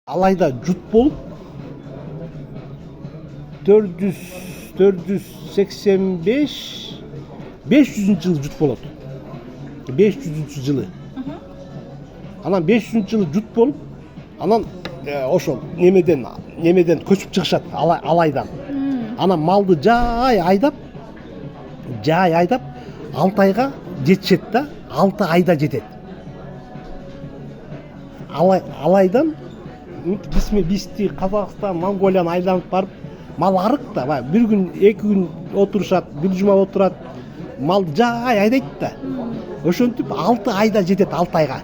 алайда жут болуп 485 500-жылы жут болот. 500-жылы. Анан 500-жылы жут болуп, анан ошол немеден көчүп чыгышат алайдан. Анан малды жай айдап 6 айга жетишет да, 6 айда жетет. Алайдан бизди Казакстан, Монголияны айланып барып, мал арык да, бир күн, 2 күн отурушат, бир жума отурат, малды жай айдайт да. Ошентип 6 айда жетет, 6 айга.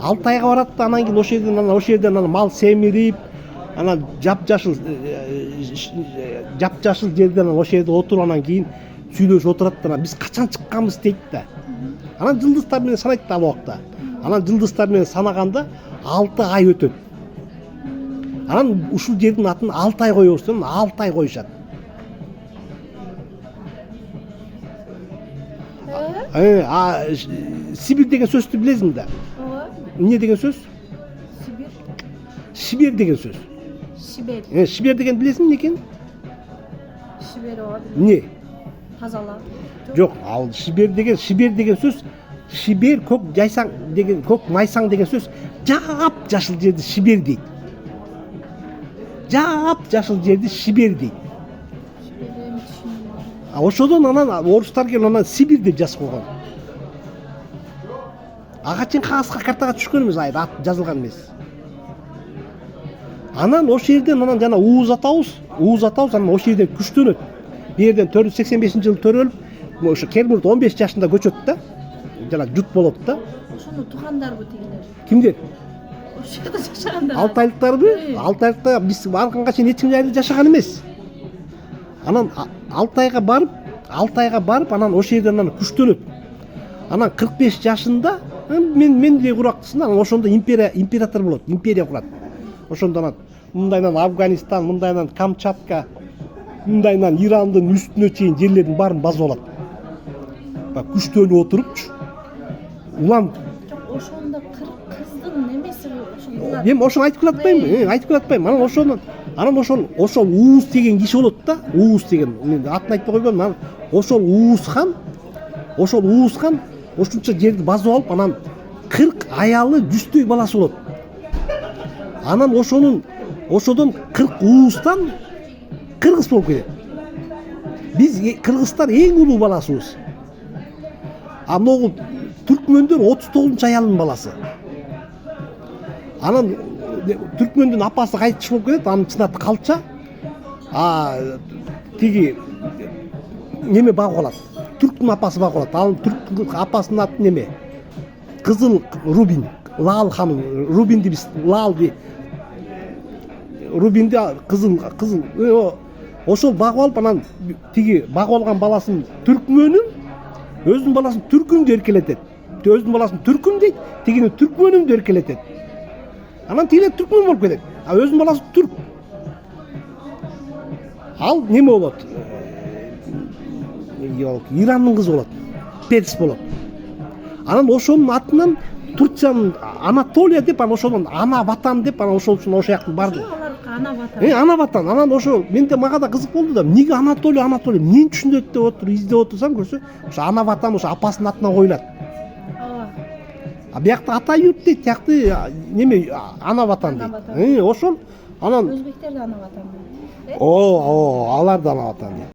6 айга барат да, анан кийин ошол мал семирип, анан жап-жашыл жерден ошол жерде отуруп, анан кийин сүйлөшүп отурат да, биз качан чыкканбыз дейт да. Анан жылдыздар менен санайт да ал убакта. Анан жылдыздар менен санаганда 6 ай өтөт. Анан ушул жердин атын 6 ай коебуз деп 6 ай коюшат. Сибир деген сөздү билесиң да? Ооба. Эмне деген сөз? Сибир. Шибер деген сөз. Шибер. Шибер деген билесиң эмне экен? Шибер ооба. Эмне? Тазалап. Жок, ал шибер деген сөз, шибер көк жайсаң деген, көк майсаң деген сөз, жап-жашыл жерди шибер дейт. Жап-жашыл жерди шибер дейт. Шиберден түшүндүм. Ошодон анан орустар келип анан Сибир деп жазып койгон. Ага чейин кагазга, картага түшкөн эмес, ат жазылган эмес. Анан ошол жерден анан жана ууз атабыз анан ошол жерден күчтөнөт. Бул жерден 485-жылы төрөлүп, ошо Кермурт 15 жашында көчөт да. Жана жут болот да. Ошону туугандарбы тигилер? Кимдер? Ошол жерде жашагандар. Алтайлыктарбы? Алтайлыктар биз барганга чейин эч ким жайда жашаган эмес. Анан 6 айга барып, анан ошол жерден анан күчтөнөт. Анан 45 жашында мендей курактысында, анан ошондо император болот, империя курат. Ошондо анан мындайынан Афганистан, мындайынан Камчатка, мындайынан Ирандын үстүнө чейин жерлердин баарын басып алат. Күчтөнүп отурупчу. Улам Ошондо кыздын немеси ошондо. Мен ошону айтып келатпаймынбы? Анан ошол Ууз деген киши болот да. Ууз деген, мен атын айтпай койгом. Анан ошол Ууз хан ошунча жерди басып алып, анан 40 аялы, 100той баласы болот. Анан ошодон 40 Ууздан кыргыз болуп кетет. Биз кыргыздар эң улуу баласыбыз. Могу түркмөндөр 39 аялдын баласы. Анан түркмөндүн апасы кайтыш болуп кетет, анын чын аты Калча. Тиги неме багып алат. Түрктүн апасы багып алат. Ал түрк апасынын аты неме? Кызыл Рубин, Лал ханым. Рубинди биз Лалди. Рубинди кызыл. Ошол багып алып, анан тиги багып алган баласын түркмөнүн, өзүнүн баласын түркүм деп эркелетет. Өзүнүн баласын түркүм дейт, тигини түркмөнүм деп эркелетет. Анан тигилер түркмөн болуп кетет. Өзүнүн баласы түрк. Ал неме болот? Ирандын кызы болот. Перс болот. Анан ошонун атынан Турциянын Анатолия деп, анан ошонун ана ватан деп, анан ошол үчүн ошол жактын барды. Ана ватан. Ана ватан. Анан ошо менде мага да кызык болду да. Эмнеге Анатолия, эмнени түшүнөт деп отуруп издеп отурсам көрсө, ошо ана ватан ошо апасынын атынан коюлат. Биякта ата юрт дейт, тиякты неме ана ватан дейт. Ошол анан Өзбектер да ана ватан дейт. алар да ана ватан дейт.